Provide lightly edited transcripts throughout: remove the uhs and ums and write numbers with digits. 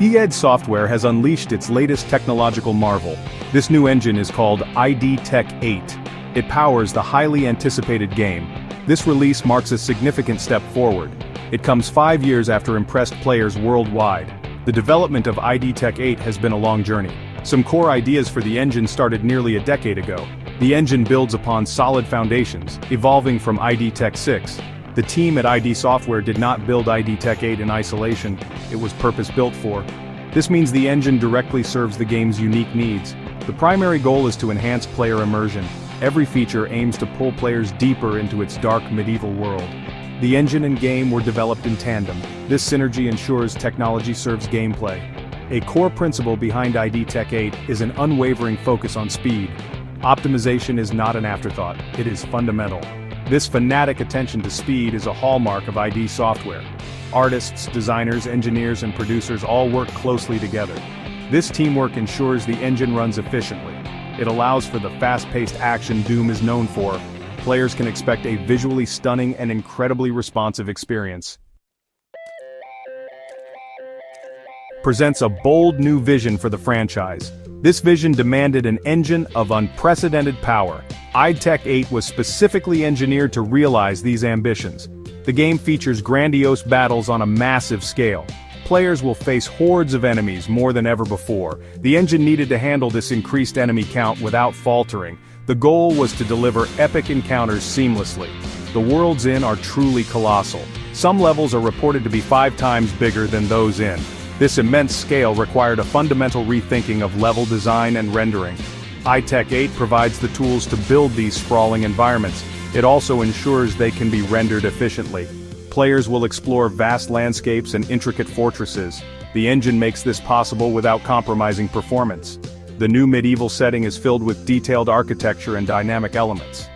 EA Software has unleashed its latest technological marvel. This new engine is called ID Tech 8. It powers the highly anticipated game. This release marks a significant step forward. It comes 5 years after impressed players worldwide. The development of ID Tech 8 has been a long journey. Some core ideas for the engine started nearly a decade ago. The engine builds upon solid foundations, evolving from ID Tech 6. The team at ID Software did not build ID Tech 8 in isolation. It was purpose-built for. This means the engine directly serves the game's unique needs. The primary goal is to enhance player immersion. Every feature aims to pull players deeper into its dark medieval world. The engine and game were developed in tandem. This synergy ensures technology serves gameplay. A core principle behind ID Tech 8 is an unwavering focus on speed. Optimization is not an afterthought, it is fundamental. This fanatic attention to speed is a hallmark of ID Software. Artists, designers, engineers, and producers all work closely together. This teamwork ensures the engine runs efficiently. It allows for the fast-paced action Doom is known for. Players can expect a visually stunning and incredibly responsive experience. Presents a bold new vision for the franchise. This vision demanded an engine of unprecedented power. ID Tech 8 was specifically engineered to realize these ambitions. The game features grandiose battles on a massive scale. Players will face hordes of enemies more than ever before. The engine needed to handle this increased enemy count without faltering. The goal was to deliver epic encounters seamlessly. The worlds in are truly colossal. Some levels are reported to be 5 times bigger than those in. This immense scale required a fundamental rethinking of level design and rendering. ID Tech 8 provides the tools to build these sprawling environments. It also ensures they can be rendered efficiently. Players will explore vast landscapes and intricate fortresses. The engine makes this possible without compromising performance. The new medieval setting is filled with detailed architecture and dynamic elements.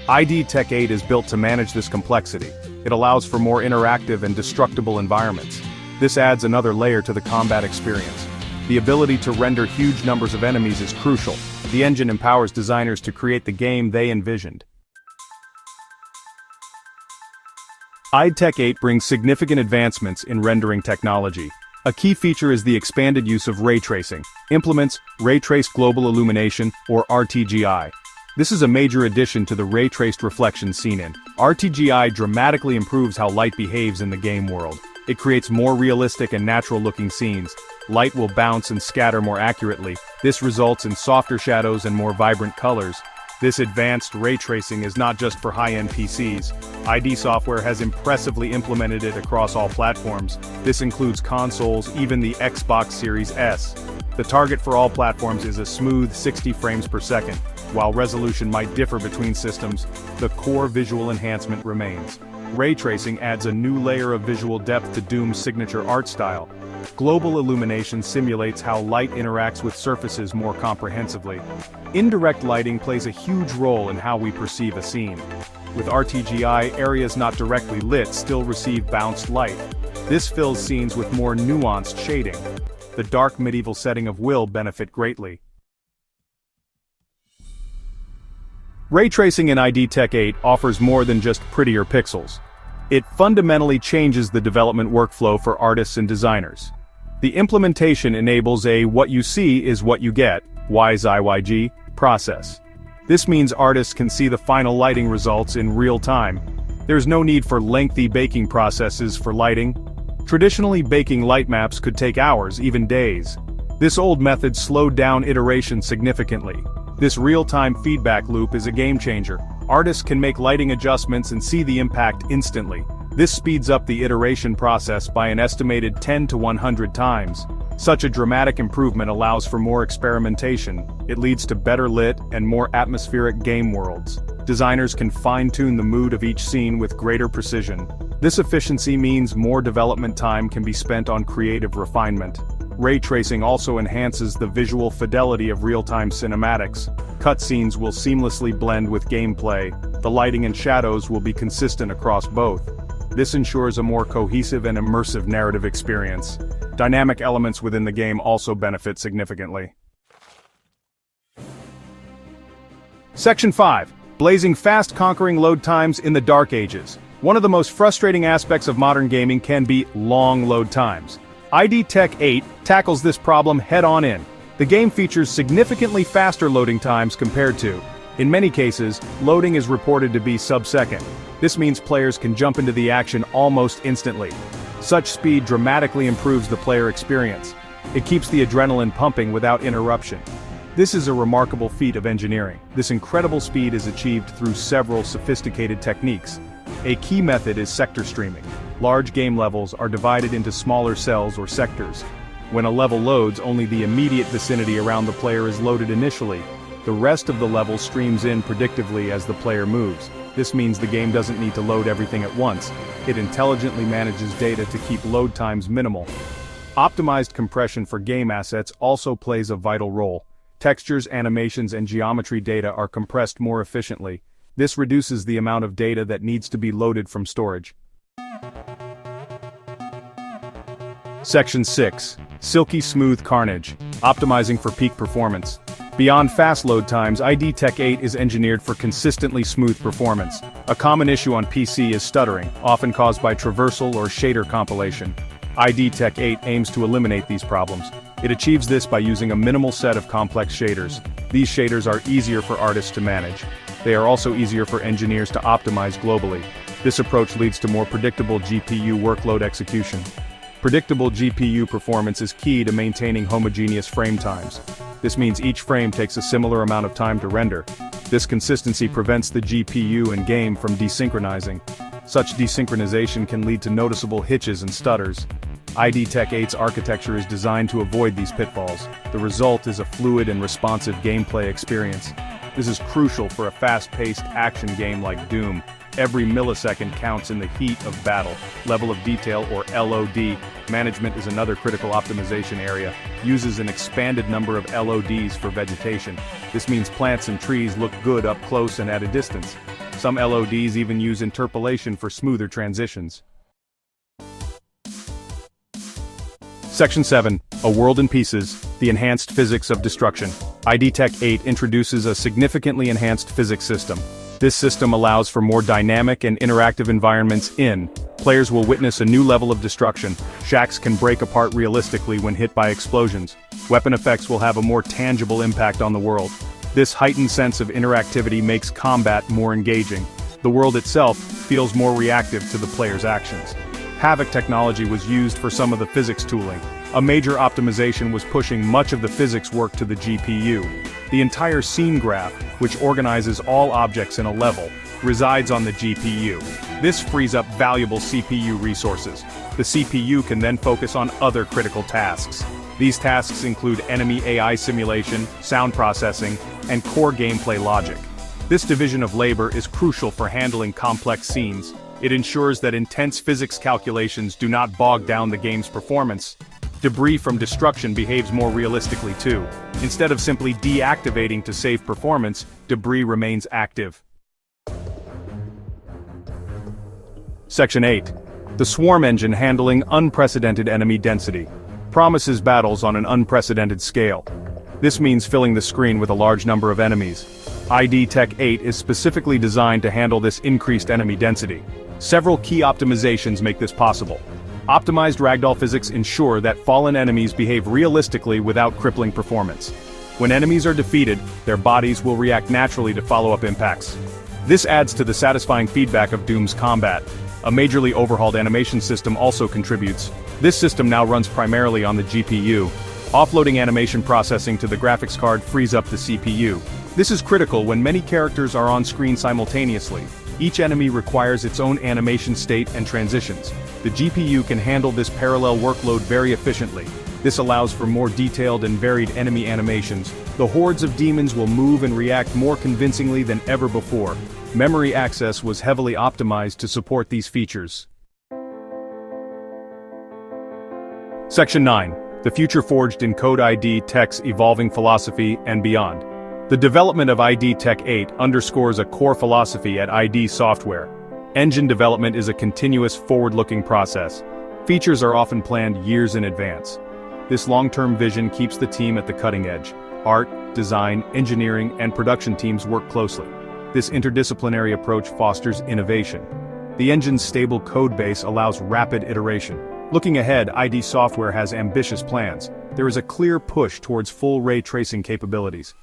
ID Tech 8 is built to manage this complexity. It allows for more interactive and destructible environments. This adds another layer to the combat experience. The ability to render huge numbers of enemies is crucial. The engine empowers designers to create the game they envisioned. ID Tech 8 brings significant advancements in rendering technology. A key feature is the expanded use of ray tracing. Implements Ray Traced Global Illumination, or RTGI. This is a major addition to the ray-traced reflection seen in. RTGI dramatically improves how light behaves in the game world. It creates more realistic and natural-looking scenes. Light will bounce and scatter more accurately. This results in softer shadows and more vibrant colors. This advanced ray tracing is not just for high-end PCs. ID Software has impressively implemented it across all platforms. This includes consoles, even the Xbox Series S. The target for all platforms is a smooth 60 frames per second. While resolution might differ between systems, the core visual enhancement remains. Ray tracing adds a new layer of visual depth to Doom's signature art style. Global illumination simulates how light interacts with surfaces more comprehensively. Indirect lighting plays a huge role in how we perceive a scene. With RTGI, areas not directly lit still receive bounced light. This fills scenes with more nuanced shading. The dark medieval setting of will benefit greatly. Ray tracing in ID Tech 8 offers more than just prettier pixels. It fundamentally changes the development workflow for artists and designers. The implementation enables a what you see is what you get (WYSIWYG) process. This means artists can see the final lighting results in real time. There's no need for lengthy baking processes for lighting. Traditionally, baking light maps could take hours, even days. This old method slowed down iteration significantly. This real-time feedback loop is a game-changer. Artists can make lighting adjustments and see the impact instantly. This speeds up the iteration process by an estimated 10 to 100 times. Such a dramatic improvement allows for more experimentation. It leads to better lit and more atmospheric game worlds. Designers can fine-tune the mood of each scene with greater precision. This efficiency means more development time can be spent on creative refinement. Ray tracing also enhances the visual fidelity of real-time cinematics. Cutscenes will seamlessly blend with gameplay. The lighting and shadows will be consistent across both. This ensures a more cohesive and immersive narrative experience. Dynamic elements within the game also benefit significantly. Section 5. Blazing fast, conquering load times in the Dark Ages. One of the most frustrating aspects of modern gaming can be long load times. ID Tech 8 tackles this problem head-on in. The game features significantly faster loading times compared to, in many cases, loading is reported to be sub-second. This means players can jump into the action almost instantly. Such speed dramatically improves the player experience. It keeps the adrenaline pumping without interruption. This is a remarkable feat of engineering. This incredible speed is achieved through several sophisticated techniques. A key method is sector streaming. Large game levels are divided into smaller cells or sectors. When a level loads, only the immediate vicinity around the player is loaded initially. The rest of the level streams in predictively as the player moves. This means the game doesn't need to load everything at once. It intelligently manages data to keep load times minimal. Optimized compression for game assets also plays a vital role. Textures, animations, and geometry data are compressed more efficiently. This reduces the amount of data that needs to be loaded from storage. Section 6. Silky Smooth Carnage. Optimizing for peak performance. Beyond fast load times, ID Tech 8 is engineered for consistently smooth performance. A common issue on PC is stuttering, often caused by traversal or shader compilation. ID Tech 8 aims to eliminate these problems. It achieves this by using a minimal set of complex shaders. These shaders are easier for artists to manage. They are also easier for engineers to optimize globally. This approach leads to more predictable GPU workload execution. Predictable GPU performance is key to maintaining homogeneous frame times. This means each frame takes a similar amount of time to render. This consistency prevents the GPU and game from desynchronizing. Such desynchronization can lead to noticeable hitches and stutters. ID Tech 8's architecture is designed to avoid these pitfalls. The result is a fluid and responsive gameplay experience. This is crucial for a fast-paced action game like Doom. Every millisecond counts in the heat of battle. Level of detail, or LOD, management is another critical optimization area. Uses an expanded number of LODs for vegetation. This means plants and trees look good up close and at a distance. Some LODs even use interpolation for smoother transitions. Section 7. A World in Pieces, the Enhanced Physics of Destruction. ID Tech 8 introduces a significantly enhanced physics system. This system allows for more dynamic and interactive environments. Players will witness a new level of destruction. Shacks can break apart realistically when hit by explosions. Weapon effects will have a more tangible impact on the world. This heightened sense of interactivity makes combat more engaging. The world itself feels more reactive to the player's actions. Havoc technology was used for some of the physics tooling. A major optimization was pushing much of the physics work to the GPU. The entire scene graph, which organizes all objects in a level, resides on the GPU. This frees up valuable CPU resources. The CPU can then focus on other critical tasks. These tasks include enemy AI simulation, sound processing, and core gameplay logic. This division of labor is crucial for handling complex scenes. It ensures that intense physics calculations do not bog down the game's performance. Debris from destruction behaves more realistically too. Instead of simply deactivating to save performance, debris remains active. Section 8. The Swarm Engine handling unprecedented enemy density. Promises battles on an unprecedented scale. This means filling the screen with a large number of enemies. ID Tech 8 is specifically designed to handle this increased enemy density. Several key optimizations make this possible. Optimized ragdoll physics ensure that fallen enemies behave realistically without crippling performance. When enemies are defeated, their bodies will react naturally to follow-up impacts. This adds to the satisfying feedback of Doom's combat. A majorly overhauled animation system also contributes. This system now runs primarily on the GPU. Offloading animation processing to the graphics card frees up the CPU. This is critical when many characters are on screen simultaneously. Each enemy requires its own animation state and transitions. The GPU can handle this parallel workload very efficiently. This allows for more detailed and varied enemy animations. The hordes of demons will move and react more convincingly than ever before. Memory access was heavily optimized to support these features. Section 9. The Future Forged in Code ID Tech's Evolving Philosophy and Beyond. The development of ID Tech 8 underscores a core philosophy at ID Software. Engine development is a continuous, forward-looking process. Features are often planned years in advance. This long-term vision keeps the team at the cutting edge. Art, design, engineering, and production teams work closely. This interdisciplinary approach fosters innovation. The engine's stable code base allows rapid iteration. Looking ahead, ID Software has ambitious plans. There is a clear push towards full ray tracing capabilities.